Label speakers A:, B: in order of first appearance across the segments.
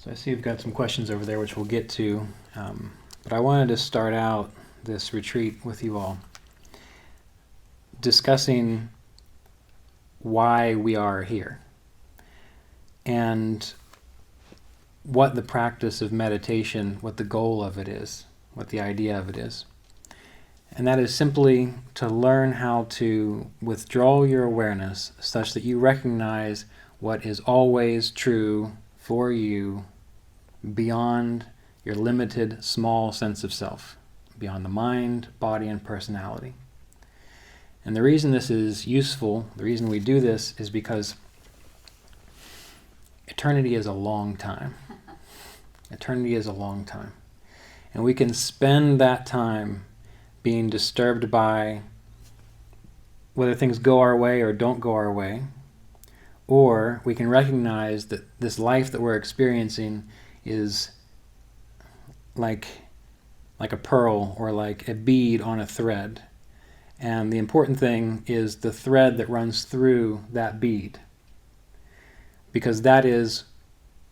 A: So I see you've got some questions over there, which we'll get to. But I wanted to start out this retreat with you all discussing why we are here and what the practice of meditation, what the goal of it is, what the idea of it is. And that is simply to learn how to withdraw your awareness such that you recognize what is always true for you beyond your limited, small sense of self, beyond the mind, body, and personality. And the reason this is useful, the reason we do this, is because eternity is a long time. Eternity is a long time. And we can spend that time being disturbed by whether things go our way or don't go our way, or we can recognize that this life that we're experiencing is like a pearl or like a bead on a thread. And the important thing is the thread that runs through that bead, because that is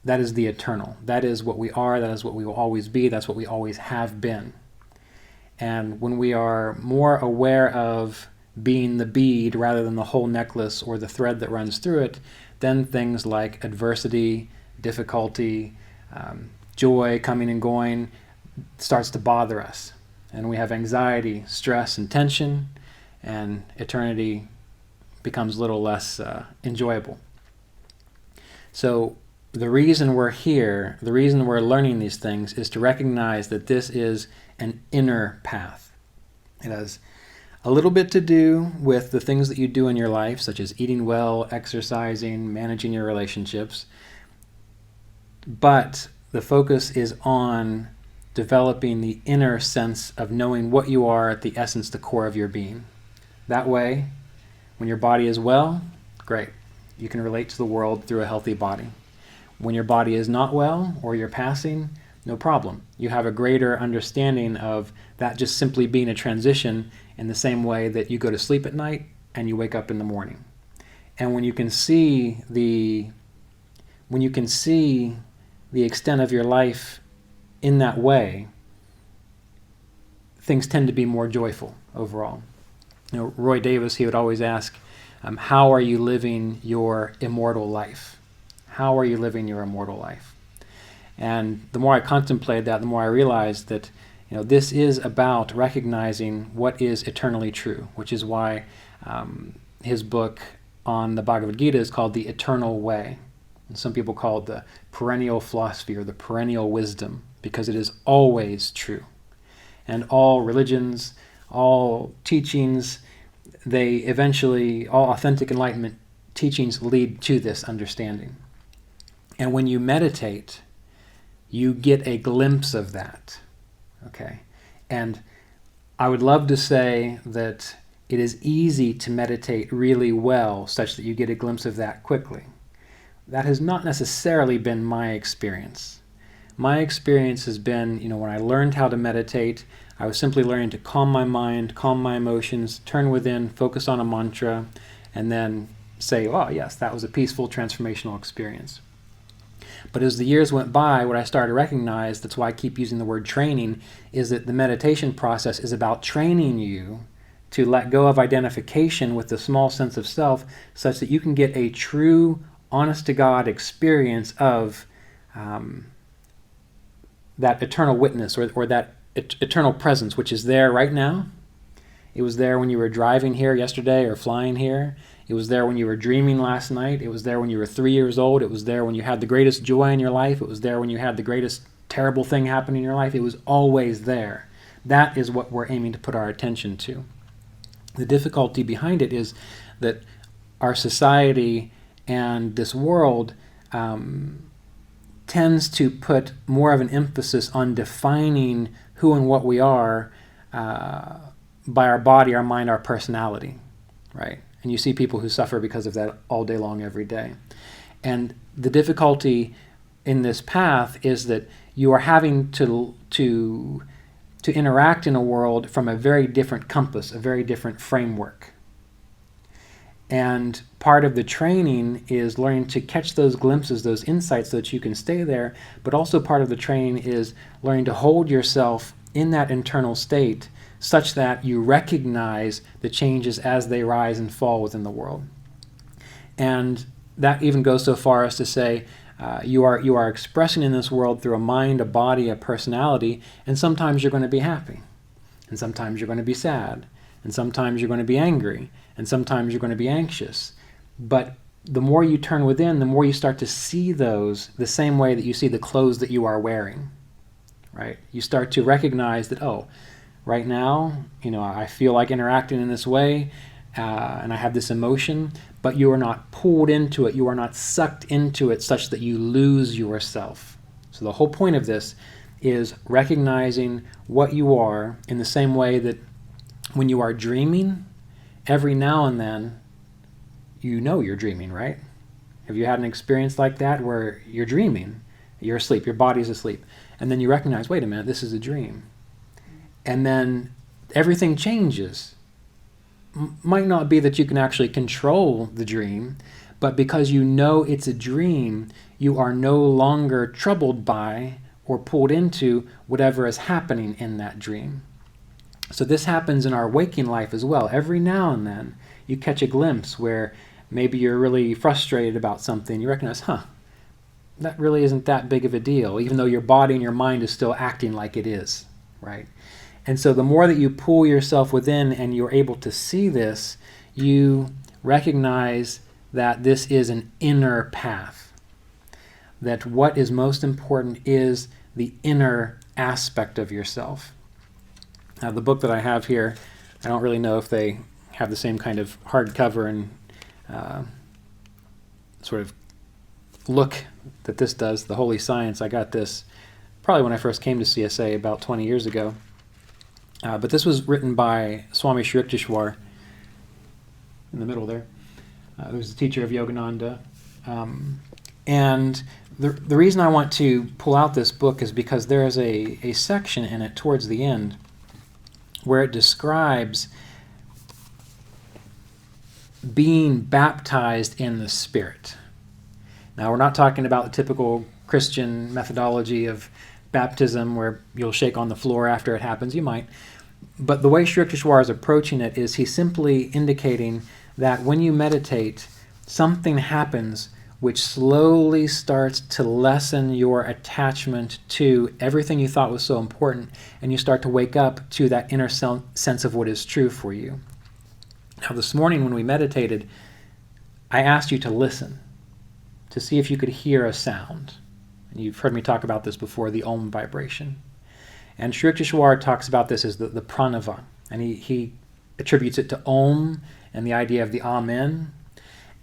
A: the eternal. That is what we are, that is what we will always be, that's what we always have been. And when we are more aware of being the bead rather than the whole necklace or the thread that runs through it, then things like adversity, difficulty, joy coming and going starts to bother us. And we have anxiety, stress, and tension, and eternity becomes a little less enjoyable. So the reason we're here, the reason we're learning these things, is to recognize that this is an inner path. It has a little bit to do with the things that you do in your life, such as eating well, exercising, managing your relationships. But the focus is on developing the inner sense of knowing what you are at the essence, the core of your being. That way, when your body is well, great. You can relate to the world through a healthy body. When your body is not well or you're passing, no problem. You have a greater understanding of that just simply being a transition, in the same way that you go to sleep at night and you wake up in the morning. And when you can see the extent of your life in that way, things tend to be more joyful overall. You know, Roy Davis, he would always ask, how are you living your immortal life? How are you living your immortal life? And the more I contemplated that, the more I realized that this is about recognizing what is eternally true, which is why his book on the Bhagavad Gita is called The Eternal Way. And some people call it the perennial philosophy or the perennial wisdom, because it is always true. And all religions, all teachings, they eventually, all authentic enlightenment teachings lead to this understanding. And when you meditate, you get a glimpse of that. Okay? And I would love to say that it is easy to meditate really well, such that you get a glimpse of that quickly. That has not necessarily been my experience. My experience has been, when I learned how to meditate, I was simply learning to calm my mind, calm my emotions, turn within, focus on a mantra, and then say, oh yes, that was a peaceful, transformational experience. But as the years went by, what I started to recognize, that's why I keep using the word training, is that the meditation process is about training you to let go of identification with the small sense of self, such that you can get a true, honest-to-God experience of that eternal witness or that eternal presence, which is there right now. It was there when you were driving here yesterday or flying here. It was there when you were dreaming last night. It was there when you were 3 years old. It was there when you had the greatest joy in your life. It was there when you had the greatest terrible thing happen in your life. It was always there. That is what we're aiming to put our attention to. The difficulty behind it is that our society and this world tends to put more of an emphasis on defining who and what we are by our body, our mind, our personality, right? And you see people who suffer because of that all day long, every day. And the difficulty in this path is that you are having to interact in a world from a very different compass, a very different framework. And part of the training is learning to catch those glimpses, those insights, so that you can stay there. But also part of the training is learning to hold yourself in that internal state such that you recognize the changes as they rise and fall within the world. And that even goes so far as to say you are expressing in this world through a mind, a body, a personality, and sometimes you're going to be happy, and sometimes you're going to be sad, and sometimes you're going to be angry, and sometimes you're going to be anxious. But the more you turn within, the more you start to see those the same way that you see the clothes that you are wearing, right? You start to recognize that, oh, right now, I feel like interacting in this way, and I have this emotion, but you are not pulled into it. You are not sucked into it such that you lose yourself. So the whole point of this is recognizing what you are in the same way that when you are dreaming, every now and then, you're dreaming, right? Have you had an experience like that where you're dreaming, you're asleep, your body's asleep, and then you recognize, wait a minute, this is a dream. And then everything changes. Might not be that you can actually control the dream, but because you know it's a dream, you are no longer troubled by or pulled into whatever is happening in that dream. So this happens in our waking life as well. Every now and then you catch a glimpse where maybe you're really frustrated about something. You recognize, that really isn't that big of a deal, even though your body and your mind is still acting like it is, right? And so the more that you pull yourself within and you're able to see this, you recognize that this is an inner path. That what is most important is the inner aspect of yourself. Now, the book that I have here, I don't really know if they have the same kind of hardcover and sort of look that this does, The Holy Science. I got this probably when I first came to CSA about 20 years ago. But this was written by Swami Sri Yukteswar, in the middle there. He was the teacher of Yogananda. And the reason I want to pull out this book is because there is a section in it towards the end where it describes being baptized in the Spirit. Now, we're not talking about the typical Christian methodology of baptism where you'll shake on the floor after it happens. You might. But the way Sri Yukteswar is approaching it is he's simply indicating that when you meditate, something happens which slowly starts to lessen your attachment to everything you thought was so important, and you start to wake up to that inner sense of what is true for you. Now, this morning when we meditated, I asked you to listen, to see if you could hear a sound. And you've heard me talk about this before, the Om vibration. And Sri Yukteswar talks about this as the pranava, and he attributes it to Om and the idea of the Amen,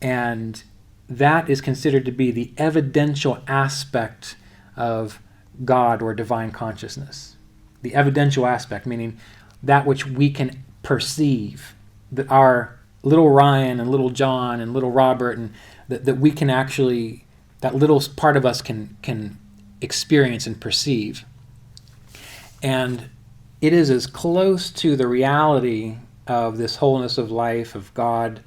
A: and that is considered to be the evidential aspect of God or divine consciousness. The evidential aspect, meaning that which we can perceive, that our little Ryan and little John and little Robert, and that we can actually, that little part of us can experience and perceive. And it is as close to the reality of this wholeness of life, of God,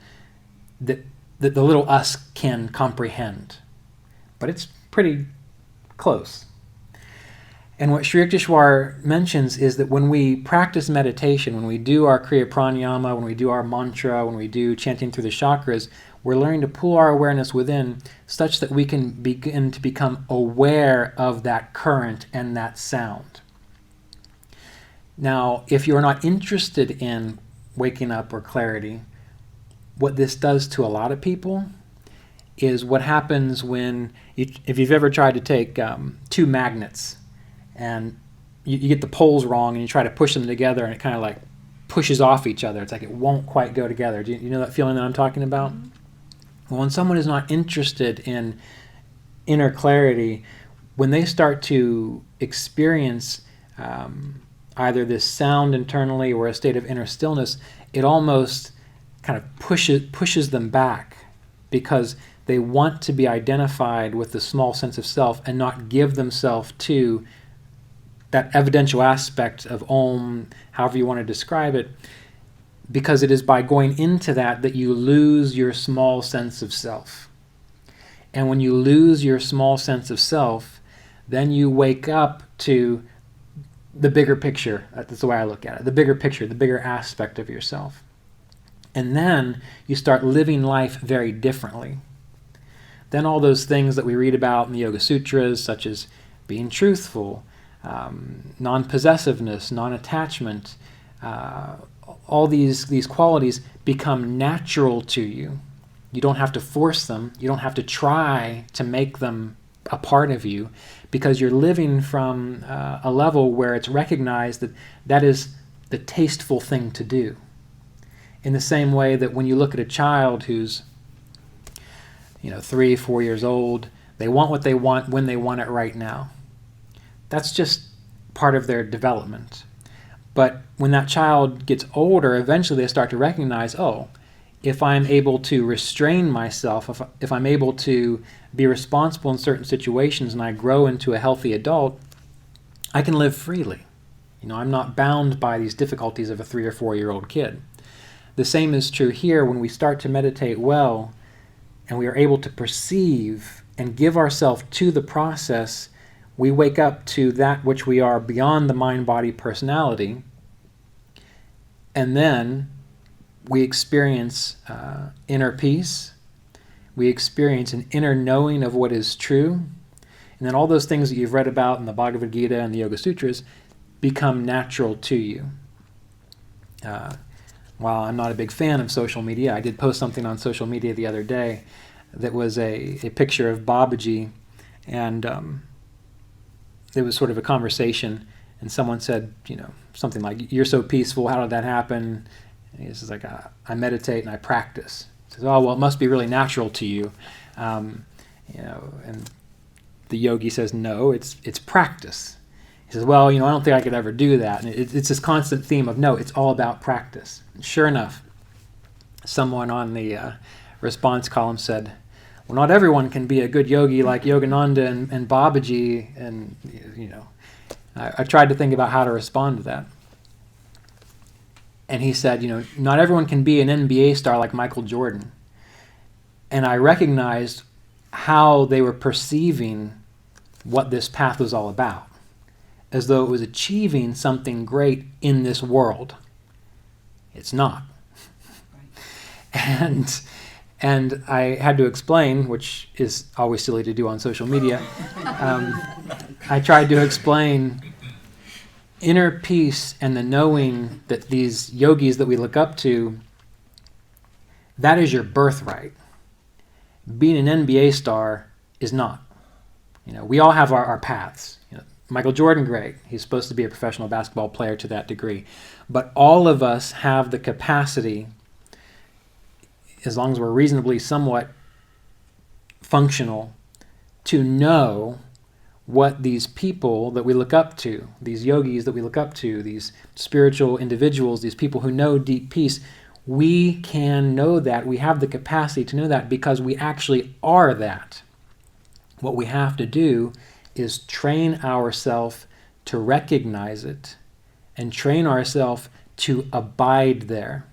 A: that the little us can comprehend. But it's pretty close. And what Sri Yukteswar mentions is that when we practice meditation, when we do our Kriya Pranayama, when we do our mantra, when we do chanting through the chakras, we're learning to pull our awareness within such that we can begin to become aware of that current and that sound. Now, if you're not interested in waking up or clarity, what this does to a lot of people is what happens when, if you've ever tried to take two magnets and you get the poles wrong and you try to push them together and it kind of like pushes off each other. It's like it won't quite go together. Do you know that feeling that I'm talking about? Mm-hmm. Well, when someone is not interested in inner clarity, when they start to experience either this sound internally or a state of inner stillness, it almost kind of pushes them back because they want to be identified with the small sense of self and not give themselves to that evidential aspect of Om, however you want to describe it. because it is by going into that that you lose your small sense of self. And when you lose your small sense of self, then you wake up to the bigger picture. That's the way I look at it. The bigger picture, the bigger aspect of yourself. And then you start living life very differently. Then all those things that we read about in the Yoga Sutras, such as being truthful, non-possessiveness, non-attachment, all these qualities become natural to you. You don't have to force them. You don't have to try to make them a part of you, because you're living from a level where it's recognized that that is the tasteful thing to do. In the same way that when you look at a child who's 3, 4 years old, they want what they want when they want it right now. That's just part of their development. But when that child gets older, eventually they start to recognize, if I'm able to restrain myself, if I'm able to be responsible in certain situations and I grow into a healthy adult, I can live freely. I'm not bound by these difficulties of a 3 or 4 year old kid. The same is true here when we start to meditate well and we are able to perceive and give ourselves to the process. We wake up to that which we are beyond the mind-body personality, and then we experience inner peace. We experience an inner knowing of what is true. And then all those things that you've read about in the Bhagavad Gita and the Yoga Sutras become natural to you. While I'm not a big fan of social media, I did post something on social media the other day that was a picture of Babaji, and there was sort of a conversation, and someone said, something like, "You're so peaceful, how did that happen?" And he says, I meditate and I practice. He says, "Oh, well, it must be really natural to you." And the yogi says, "No, it's practice." He says, "Well, I don't think I could ever do that." And it's this constant theme of, no, it's all about practice. And sure enough, someone on the response column said, "Well, not everyone can be a good yogi like Yogananda and Babaji." And, I tried to think about how to respond to that. And he said, not everyone can be an NBA star like Michael Jordan. And I recognized how they were perceiving what this path was all about, as though it was achieving something great in this world. It's not. And I had to explain, which is always silly to do on social media, I tried to explain inner peace and the knowing that these yogis that we look up to, that is your birthright. Being an NBA star is not. We all have our paths. Michael Jordan, great. He's supposed to be a professional basketball player to that degree. But all of us have the capacity, as long as we're reasonably somewhat functional, to know what these people that we look up to, these yogis that we look up to, these spiritual individuals, these people who know deep peace, we can know that. We have the capacity to know that because we actually are that. What we have to do is train ourselves to recognize it and train ourselves to abide there,